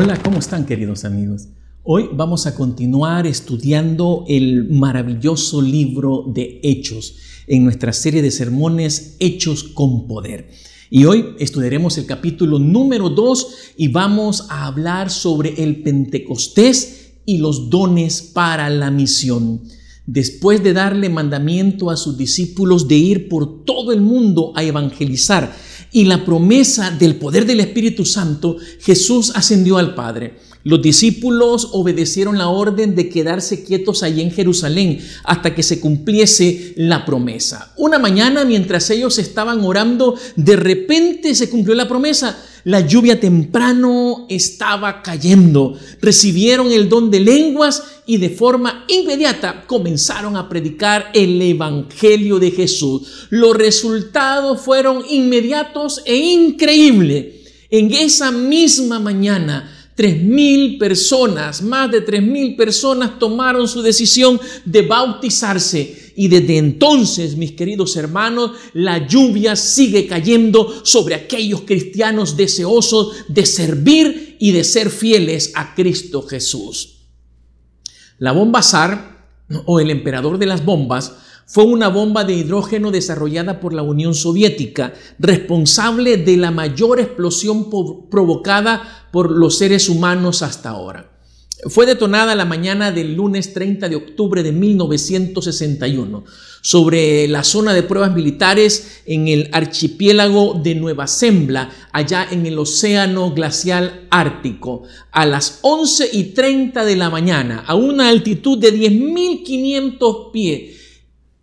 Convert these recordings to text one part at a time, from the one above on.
Hola, ¿cómo están, queridos amigos? Hoy vamos a continuar estudiando el maravilloso libro de Hechos en nuestra serie de sermones Hechos con Poder. Y hoy estudiaremos el capítulo número 2 y vamos a hablar sobre el Pentecostés y los dones para la misión. Después de darle mandamiento a sus discípulos de ir por todo el mundo a evangelizar y la promesa del poder del Espíritu Santo, Jesús ascendió al Padre. Los discípulos obedecieron la orden de quedarse quietos allí en Jerusalén hasta que se cumpliese la promesa. Una mañana, mientras ellos estaban orando, de repente se cumplió la promesa. La lluvia temprano estaba cayendo. Recibieron el don de lenguas y de forma inmediata comenzaron a predicar el Evangelio de Jesús. Los resultados fueron inmediatos e increíbles. En esa misma mañana, 3,000 personas, más de 3,000 personas tomaron su decisión de bautizarse. Y desde entonces, mis queridos hermanos, la lluvia sigue cayendo sobre aquellos cristianos deseosos de servir y de ser fieles a Cristo Jesús. La bomba Tsar, o el emperador de las bombas, fue una bomba de hidrógeno desarrollada por la Unión Soviética, responsable de la mayor explosión provocada por los seres humanos hasta ahora. Fue detonada la mañana del lunes 30 de octubre de 1961 sobre la zona de pruebas militares en el archipiélago de Nueva Zembla, allá en el océano glacial ártico, a las 11:30 de la mañana, a una altitud de 10.500 pies.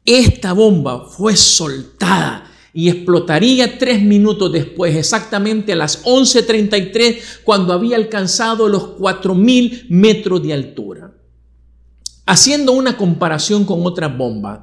Esta bomba fue soltada y explotaría 3 minutos después, exactamente a las 11:33, cuando había alcanzado los 4,000 metros de altura. Haciendo una comparación con otras bombas,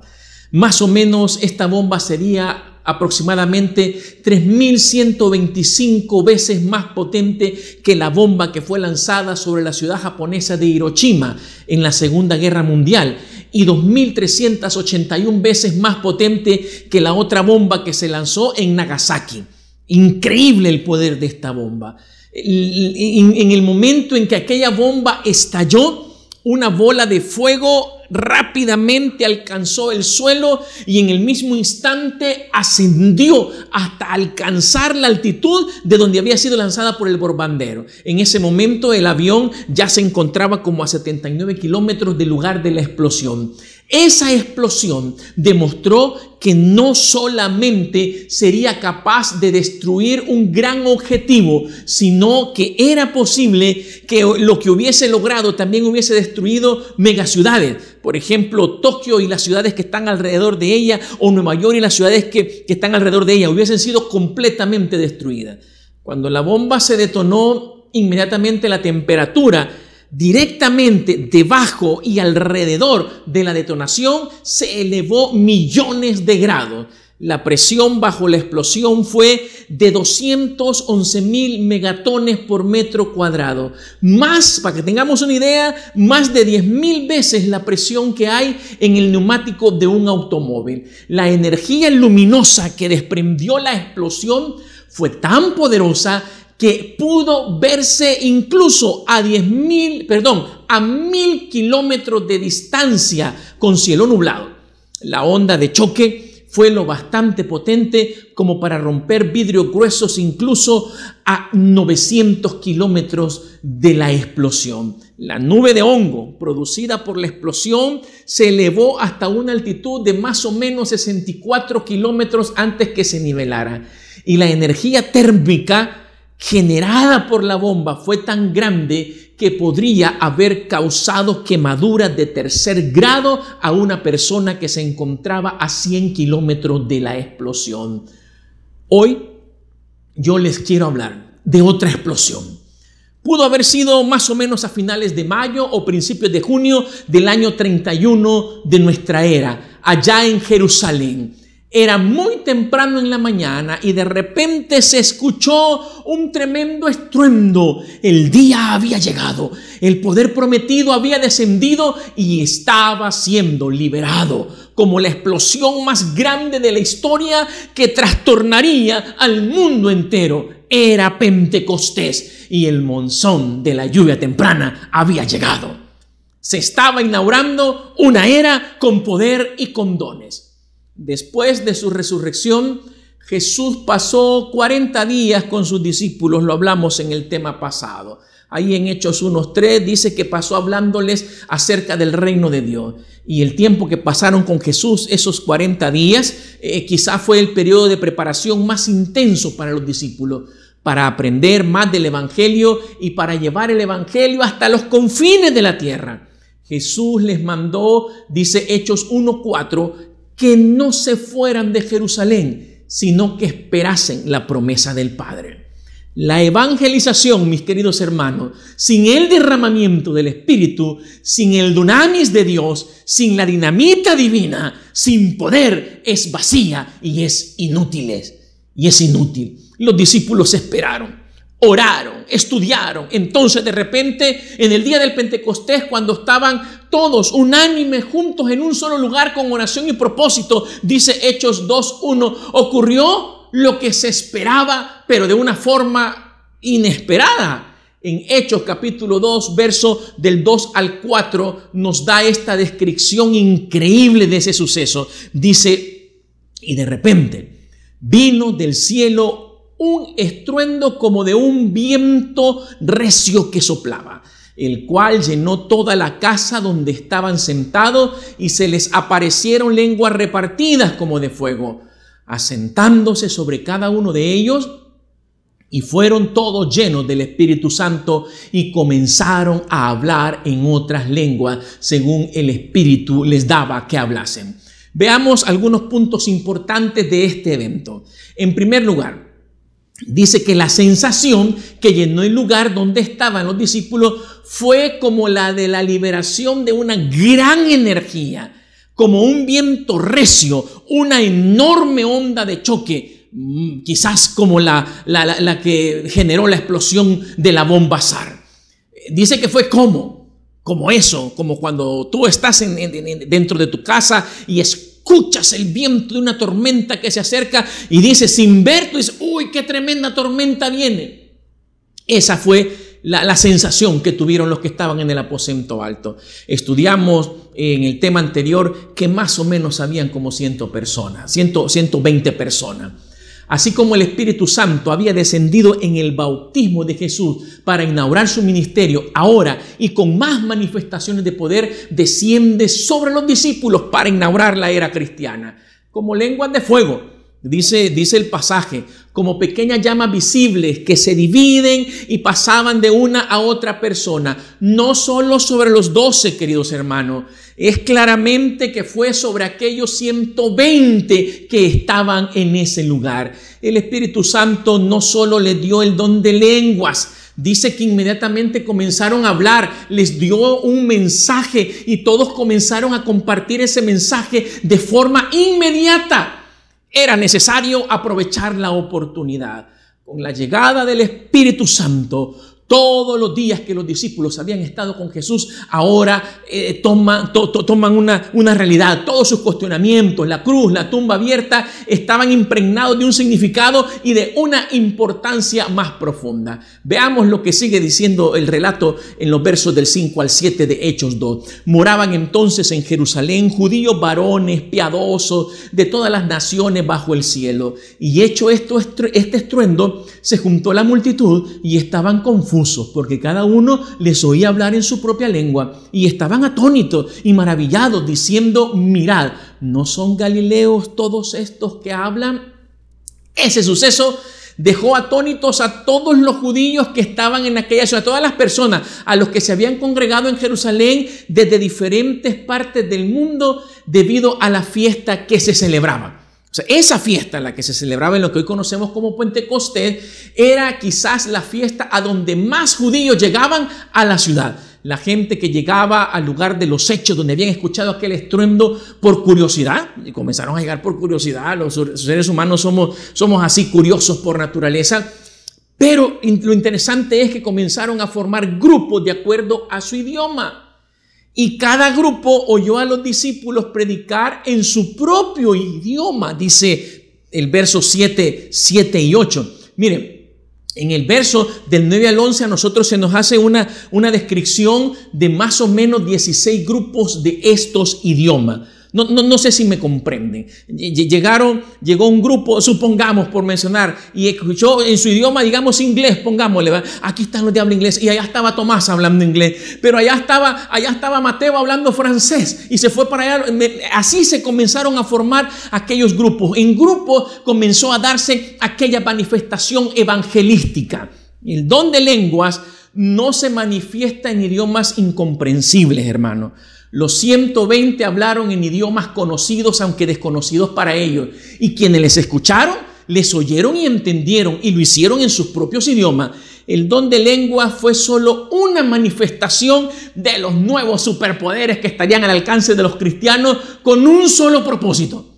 más o menos esta bomba sería aproximadamente 3,125 veces más potente que la bomba que fue lanzada sobre la ciudad japonesa de Hiroshima en la Segunda Guerra Mundial, y 2,381 veces más potente que la otra bomba que se lanzó en Nagasaki. Increíble el poder de esta bomba. En el momento en que aquella bomba estalló, una bola de fuego rápidamente alcanzó el suelo y en el mismo instante ascendió hasta alcanzar la altitud de donde había sido lanzada por el bombardero. En ese momento el avión ya se encontraba como a 79 kilómetros del lugar de la explosión. Esa explosión demostró que no solamente sería capaz de destruir un gran objetivo, sino que era posible que lo que hubiese logrado también hubiese destruido megaciudades. Por ejemplo, Tokio y las ciudades que están alrededor de ella, o Nueva York y las ciudades que están alrededor de ella, hubiesen sido completamente destruidas. Cuando la bomba se detonó, inmediatamente la temperatura directamente debajo y alrededor de la detonación se elevó millones de grados. La presión bajo la explosión fue de 211,000 megatones por metro cuadrado. Más, para que tengamos una idea, más de 10,000 veces la presión que hay en el neumático de un automóvil. La energía luminosa que desprendió la explosión fue tan poderosa que pudo verse incluso a 1,000 kilómetros de distancia con cielo nublado. La onda de choque fue lo bastante potente como para romper vidrios gruesos incluso a 900 kilómetros de la explosión. La nube de hongo producida por la explosión se elevó hasta una altitud de más o menos 64 kilómetros antes que se nivelara. Y la energía térmica generada por la bomba fue tan grande que podría haber causado quemaduras de 3er grado a una persona que se encontraba a 100 kilómetros de la explosión. Hoy yo les quiero hablar de otra explosión. Pudo haber sido más o menos a finales de mayo o principios de junio del año 31 de nuestra era, allá en Jerusalén. Era muy temprano en la mañana y de repente se escuchó un tremendo estruendo. El día había llegado, el poder prometido había descendido y estaba siendo liberado, como la explosión más grande de la historia que trastornaría al mundo entero. Era Pentecostés y el monzón de la lluvia temprana había llegado. Se estaba inaugurando una era con poder y con dones. Después de su resurrección, Jesús pasó 40 días con sus discípulos, lo hablamos en el tema pasado. Ahí en Hechos 1:3 dice que pasó hablándoles acerca del reino de Dios. Y el tiempo que pasaron con Jesús, esos 40 días, quizá fue el periodo de preparación más intenso para los discípulos, para aprender más del evangelio y para llevar el evangelio hasta los confines de la tierra. Jesús les mandó, dice Hechos 1:4, que no se fueran de Jerusalén, sino que esperasen la promesa del Padre. La evangelización, mis queridos hermanos, sin el derramamiento del Espíritu, sin el dunamis de Dios, sin la dinamita divina, sin poder, es vacía y es inútil. Los discípulos esperaron, oraron, estudiaron. Entonces de repente, en el día del Pentecostés, cuando estaban todos unánimes juntos en un solo lugar con oración y propósito, dice Hechos 2:1, ocurrió lo que se esperaba, pero de una forma inesperada. En Hechos capítulo 2, verso del 2 al 4, nos da esta descripción increíble de ese suceso. Dice, y de repente vino del cielo un estruendo como de un viento recio que soplaba, el cual llenó toda la casa donde estaban sentados, y se les aparecieron lenguas repartidas como de fuego, asentándose sobre cada uno de ellos, y fueron todos llenos del Espíritu Santo y comenzaron a hablar en otras lenguas según el Espíritu les daba que hablasen. Veamos algunos puntos importantes de este evento. En primer lugar, dice que la sensación que llenó el lugar donde estaban los discípulos fue como la de la liberación de una gran energía, como un viento recio, una enorme onda de choque, quizás como la que generó la explosión de la bomba SAR. Dice que fue como eso, como cuando tú estás dentro de tu casa y escuchas el viento de una tormenta que se acerca y dices, sin ver, tú dices, uy, qué tremenda tormenta viene. Esa fue la sensación que tuvieron los que estaban en el aposento alto. Estudiamos en el tema anterior que más o menos habían como 120 personas. Así como el Espíritu Santo había descendido en el bautismo de Jesús para inaugurar su ministerio, ahora y con más manifestaciones de poder desciende sobre los discípulos para inaugurar la era cristiana. Como lenguas de fuego, dice el pasaje, como pequeñas llamas visibles que se dividen y pasaban de una a otra persona. No solo sobre los 12, queridos hermanos, es claramente que fue sobre aquellos 120 que estaban en ese lugar. El Espíritu Santo no solo les dio el don de lenguas, dice que inmediatamente comenzaron a hablar, les dio un mensaje y todos comenzaron a compartir ese mensaje de forma inmediata. Era necesario aprovechar la oportunidad. Con la llegada del Espíritu Santo, todos los días que los discípulos habían estado con Jesús, ahora toman una realidad. Todos sus cuestionamientos, la cruz, la tumba abierta, estaban impregnados de un significado y de una importancia más profunda. Veamos lo que sigue diciendo el relato en los versos del 5 al 7 de Hechos 2. Moraban entonces en Jerusalén judíos varones piadosos de todas las naciones bajo el cielo. Y hecho este estruendo, se juntó la multitud y estaban confusos, porque cada uno les oía hablar en su propia lengua, y estaban atónitos y maravillados, diciendo, mirad, ¿no son galileos todos estos que hablan? Ese suceso dejó atónitos a todos los judíos que estaban en aquella ciudad, a todas las personas, a los que se habían congregado en Jerusalén desde diferentes partes del mundo debido a la fiesta que se celebraba. O sea, esa fiesta, la que se celebraba en lo que hoy conocemos como Pentecostés, era quizás la fiesta a donde más judíos llegaban a la ciudad. La gente que llegaba al lugar de los hechos, donde habían escuchado aquel estruendo por curiosidad, y comenzaron a llegar por curiosidad. Los seres humanos somos así, curiosos por naturaleza. Pero lo interesante es que comenzaron a formar grupos de acuerdo a su idioma. Y cada grupo oyó a los discípulos predicar en su propio idioma, dice el verso 7 y 8. Miren, En el verso del 9 al 11 a nosotros se nos hace una descripción de más o menos 16 grupos de estos idiomas. No sé si me comprenden. Llegó un grupo, supongamos por mencionar, y escuchó en su idioma, digamos inglés, pongámosle, ¿verdad? Aquí están los de habla inglés, y allá estaba Tomás hablando inglés, pero allá estaba Mateo hablando francés, y se fue para allá. Así se comenzaron a formar aquellos grupos. En grupos comenzó a darse aquella manifestación evangelística. El don de lenguas no se manifiesta en idiomas incomprensibles, hermano. Los 120 hablaron en idiomas conocidos, aunque desconocidos para ellos. Y quienes les escucharon, les oyeron y entendieron, y lo hicieron en sus propios idiomas. El don de lengua fue solo una manifestación de los nuevos superpoderes que estarían al alcance de los cristianos con un solo propósito.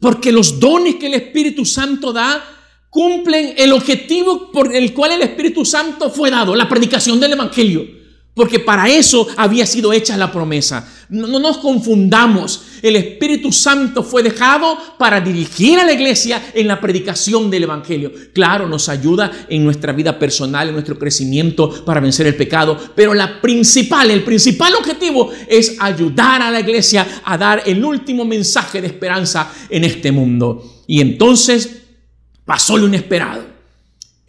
Porque los dones que el Espíritu Santo da cumplen el objetivo por el cual el Espíritu Santo fue dado, la predicación del Evangelio. Porque para eso había sido hecha la promesa. No nos confundamos. El Espíritu Santo fue dejado para dirigir a la iglesia en la predicación del Evangelio. Claro, nos ayuda en nuestra vida personal, en nuestro crecimiento para vencer el pecado. Pero el principal objetivo es ayudar a la iglesia a dar el último mensaje de esperanza en este mundo. Y entonces pasó lo inesperado.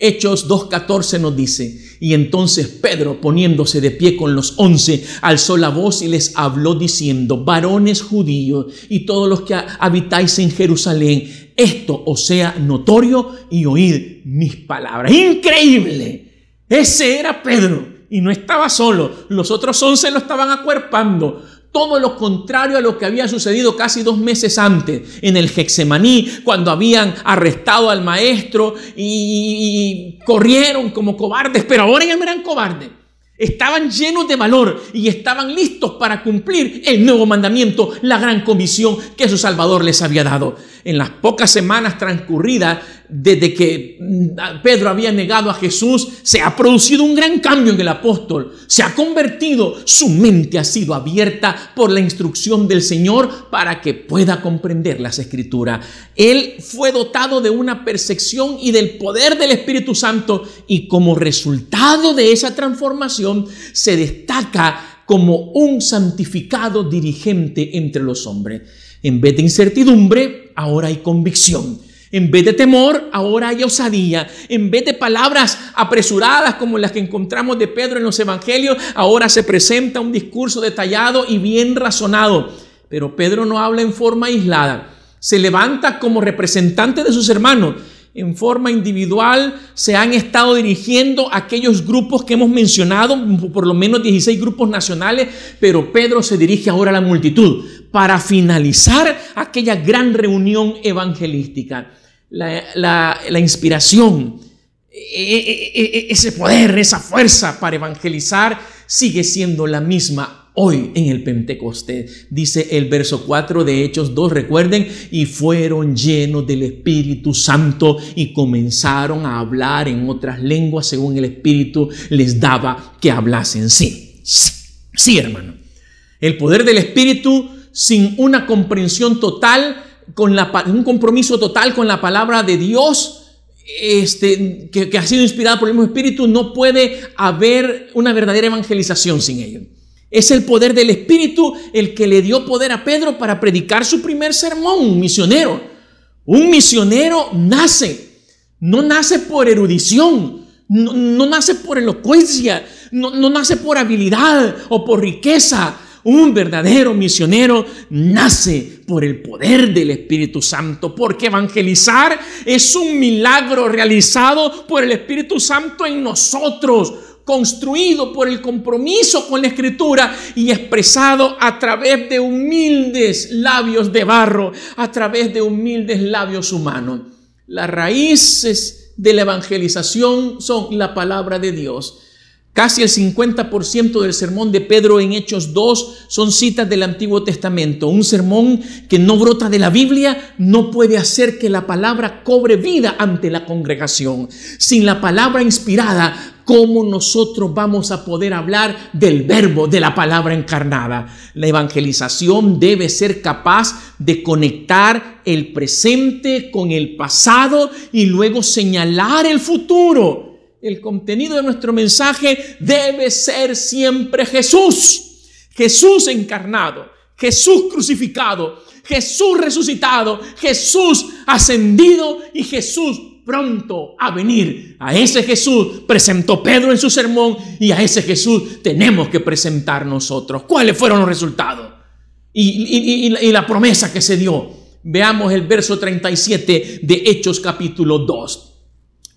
Hechos 2:14 nos dice: y entonces Pedro, poniéndose de pie con los 11, alzó la voz y les habló diciendo: varones judíos y todos los que habitáis en Jerusalén, esto os sea notorio y oíd mis palabras. Increíble. Ese era Pedro y no estaba solo. Los otros 11 lo estaban acuerpando. Todo lo contrario a lo que había sucedido casi 2 meses antes en el Getsemaní, cuando habían arrestado al maestro y corrieron como cobardes, pero ahora ya no eran cobardes. Estaban llenos de valor y estaban listos para cumplir el nuevo mandamiento, la gran comisión que su Salvador les había dado. En las pocas semanas transcurridas desde que Pedro había negado a Jesús, se ha producido un gran cambio en el apóstol. Se ha convertido, su mente ha sido abierta por la instrucción del Señor para que pueda comprender las Escrituras. Él fue dotado de una percepción y del poder del Espíritu Santo, y como resultado de esa transformación se destaca como un santificado dirigente entre los hombres. En vez de incertidumbre, ahora hay convicción. En vez de temor, ahora hay osadía. En vez de palabras apresuradas como las que encontramos de Pedro en los evangelios, ahora se presenta un discurso detallado y bien razonado. Pero Pedro no habla en forma aislada. Se levanta como representante de sus hermanos. En forma individual se han estado dirigiendo a aquellos grupos que hemos mencionado, por lo menos 16 grupos nacionales, pero Pedro se dirige ahora a la multitud para finalizar aquella gran reunión evangelística. La inspiración, ese poder, esa fuerza para evangelizar sigue siendo la misma hoy en el Pentecostés. Dice el verso 4 de Hechos 2, recuerden, y fueron llenos del Espíritu Santo y comenzaron a hablar en otras lenguas según el Espíritu les daba que hablasen. Sí, hermano. El poder del Espíritu sin una comprensión total, un compromiso total con la palabra de Dios, que ha sido inspirada por el mismo Espíritu, no puede haber una verdadera evangelización sin ello. Es el poder del Espíritu el que le dio poder a Pedro para predicar su primer sermón. Un misionero no nace por erudición, no nace por elocuencia, no nace por habilidad o por riqueza. Un verdadero misionero nace por el poder del Espíritu Santo, porque evangelizar es un milagro realizado por el Espíritu Santo en nosotros, construido por el compromiso con la Escritura y expresado a través de humildes labios de barro, a través de humildes labios humanos. Las raíces de la evangelización son la palabra de Dios. Casi el 50% del sermón de Pedro en Hechos 2 son citas del Antiguo Testamento. Un sermón que no brota de la Biblia no puede hacer que la palabra cobre vida ante la congregación. Sin la palabra inspirada, ¿cómo nosotros vamos a poder hablar del verbo, de la palabra encarnada? La evangelización debe ser capaz de conectar el presente con el pasado y luego señalar el futuro. el contenido de nuestro mensaje debe ser siempre Jesús. Jesús encarnado, Jesús crucificado, Jesús resucitado, Jesús ascendido y Jesús pronto a venir. A ese Jesús presentó Pedro en su sermón y a ese Jesús tenemos que presentar nosotros. ¿Cuáles fueron los resultados? Y la promesa que se dio. Veamos el verso 37 de Hechos capítulo 2.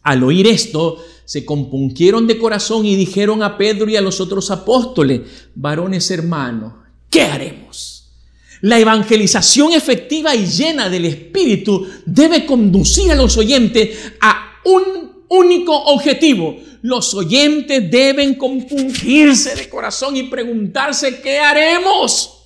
Al oír esto, se compungieron de corazón y dijeron a Pedro y a los otros apóstoles: varones hermanos, ¿qué haremos? La evangelización efectiva y llena del Espíritu debe conducir a los oyentes a un único objetivo. Los oyentes deben compungirse de corazón y preguntarse: ¿qué haremos?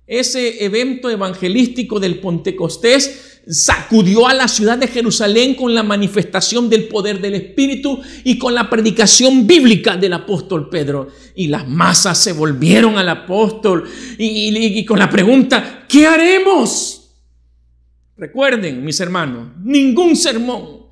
Ese evento evangelístico del Pentecostés sacudió a la ciudad de Jerusalén con la manifestación del poder del Espíritu y con la predicación bíblica del apóstol Pedro. Y las masas se volvieron al apóstol y con la pregunta: ¿qué haremos? Recuerden, mis hermanos, ningún sermón,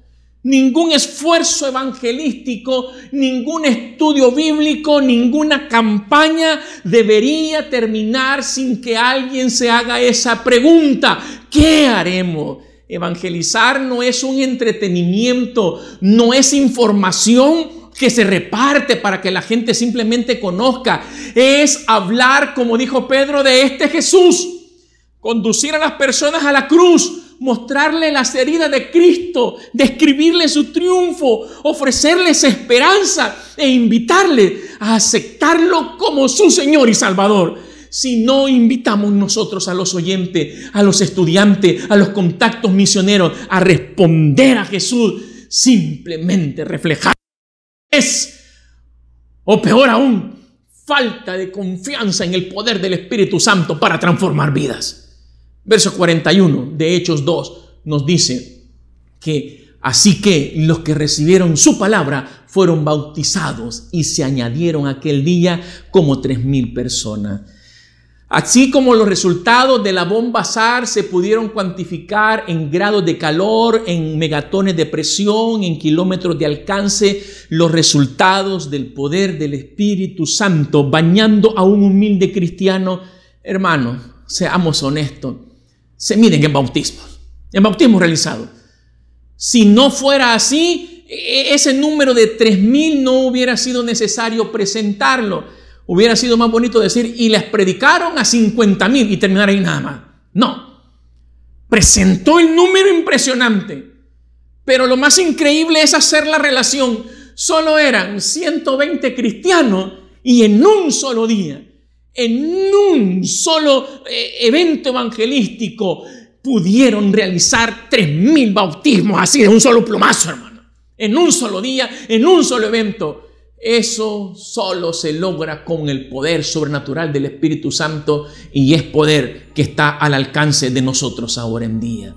ningún esfuerzo evangelístico, ningún estudio bíblico, ninguna campaña debería terminar sin que alguien se haga esa pregunta: ¿qué haremos? Evangelizar no es un entretenimiento, no es información que se reparte para que la gente simplemente conozca. Es hablar, como dijo Pedro, de este Jesús, conducir a las personas a la cruz, mostrarle las heridas de Cristo, describirle su triunfo, ofrecerles esperanza e invitarle a aceptarlo como su Señor y Salvador. Si no invitamos nosotros a los oyentes, a los estudiantes, a los contactos misioneros a responder a Jesús, simplemente reflejar o peor aún, falta de confianza en el poder del Espíritu Santo para transformar vidas. Verso 41 de Hechos 2 nos dice que así que los que recibieron su palabra fueron bautizados y se añadieron aquel día como 3,000 personas. Así como los resultados de la bomba SAR se pudieron cuantificar en grados de calor, en megatones de presión, en kilómetros de alcance, los resultados del poder del Espíritu Santo bañando a un humilde cristiano, hermanos, seamos honestos, se miden en bautismos realizados. Si no fuera así, ese número de 3,000 no hubiera sido necesario presentarlo. Hubiera sido más bonito decir: y les predicaron a 50,000 y terminar ahí nada más. No, presentó el número impresionante, pero lo más increíble es hacer la relación. Solo eran 120 cristianos y en un solo día, en un solo evento evangelístico, pudieron realizar 3,000 bautismos así de un solo plumazo, hermano. En un solo día, en un solo evento. Eso solo se logra con el poder sobrenatural del Espíritu Santo, y es poder que está al alcance de nosotros ahora en día.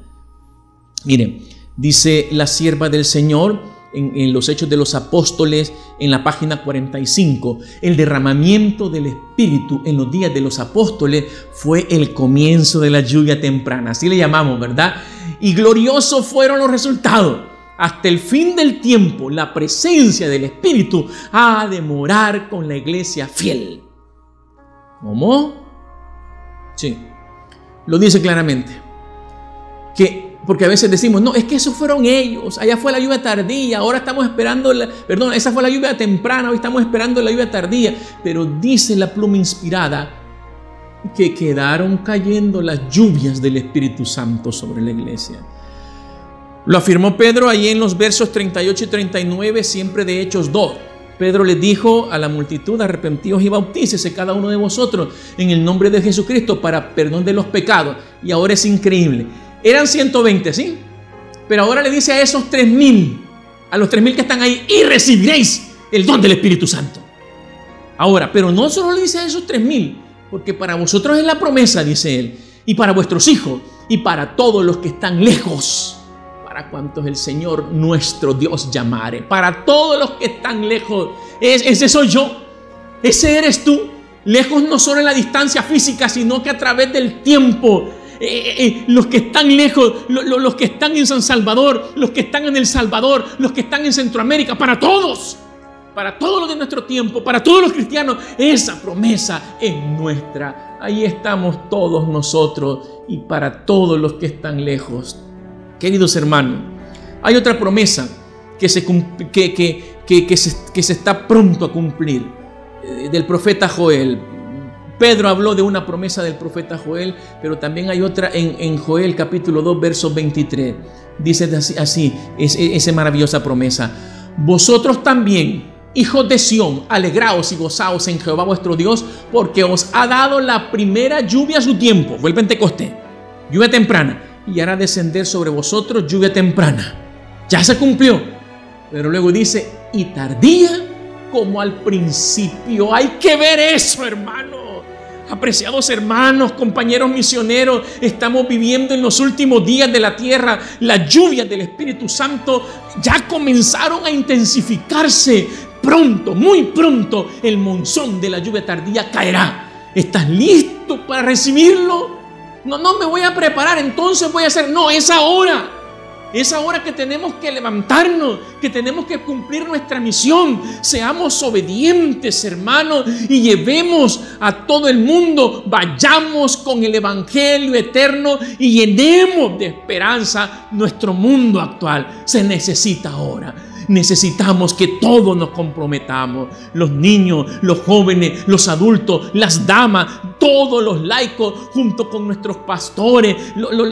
Miren, dice la sierva del Señor en los Hechos de los Apóstoles, en la página 45, el derramamiento del Espíritu en los días de los apóstoles fue el comienzo de la lluvia temprana, así le llamamos, ¿verdad? Y gloriosos fueron los resultados. Hasta el fin del tiempo, la presencia del Espíritu ha de morar con la iglesia fiel. ¿Cómo? Sí, lo dice claramente. Porque a veces decimos: no, es que esos fueron ellos, allá fue la lluvia tardía, ahora estamos esperando, esa fue la lluvia temprana, hoy estamos esperando la lluvia tardía. Pero dice la pluma inspirada que quedaron cayendo las lluvias del Espíritu Santo sobre la iglesia. Lo afirmó Pedro ahí en los versos 38 y 39, siempre de Hechos 2. Pedro les dijo a la multitud: arrepentíos y bautícese cada uno de vosotros en el nombre de Jesucristo para perdón de los pecados. Y ahora es increíble. Eran 120, ¿sí? Pero ahora le dice a esos 3,000, a los 3,000 que están ahí: y recibiréis el don del Espíritu Santo. Ahora, pero no solo le dice a esos 3,000, porque para vosotros es la promesa, dice él, y para vuestros hijos, y para todos los que están lejos, para cuantos el Señor nuestro Dios llamare. Para todos los que están lejos. Ese soy yo, ese eres tú. Lejos no solo en la distancia física, sino que a través del tiempo, los que están lejos, los que están en San Salvador, los que están en El Salvador, los que están en Centroamérica, para todos los de nuestro tiempo, para todos los cristianos. Esa promesa es nuestra. Ahí estamos todos nosotros, y para todos los que están lejos. Queridos hermanos, hay otra promesa que se está pronto a cumplir, del profeta Joel. Pedro habló de una promesa del profeta Joel, pero también hay otra en Joel capítulo 2, verso 23. Dice así, esa maravillosa promesa: vosotros también, hijos de Sión, alegraos y gozaos en Jehová vuestro Dios, porque os ha dado la primera lluvia a su tiempo. Fue el Pentecostés, lluvia temprana, y hará descender sobre vosotros lluvia temprana. Ya se cumplió. Pero luego dice, y tardía como al principio. Hay que ver eso, hermano. Apreciados hermanos, compañeros misioneros, estamos viviendo en los últimos días de la tierra. Las lluvias del Espíritu Santo ya comenzaron a intensificarse. Pronto, muy pronto, el monzón de la lluvia tardía caerá. ¿Estás listo para recibirlo? No me voy a preparar, entonces voy a hacer. No, es ahora. Es ahora que tenemos que levantarnos, que tenemos que cumplir nuestra misión. Seamos obedientes, hermanos, y llevemos a todo el mundo. Vayamos con el evangelio eterno y llenemos de esperanza nuestro mundo actual. Se necesita ahora. Necesitamos que todos nos comprometamos, los niños, los jóvenes, los adultos, las damas, todos los laicos, junto con nuestros pastores,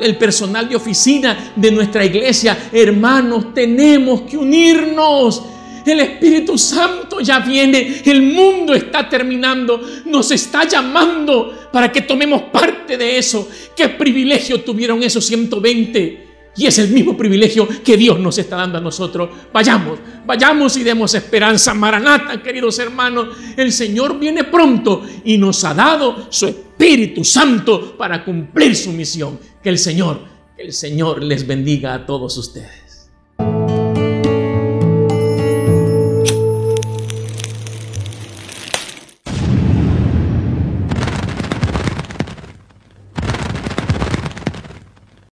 el personal de oficina de nuestra iglesia. Hermanos, tenemos que unirnos. El Espíritu Santo ya viene, el mundo está terminando, nos está llamando para que tomemos parte de eso. ¿Qué privilegio tuvieron esos 120? Y es el mismo privilegio que Dios nos está dando a nosotros. Vayamos y demos esperanza. Maranata, queridos hermanos, el Señor viene pronto y nos ha dado su Espíritu Santo para cumplir su misión. Que el Señor les bendiga a todos ustedes.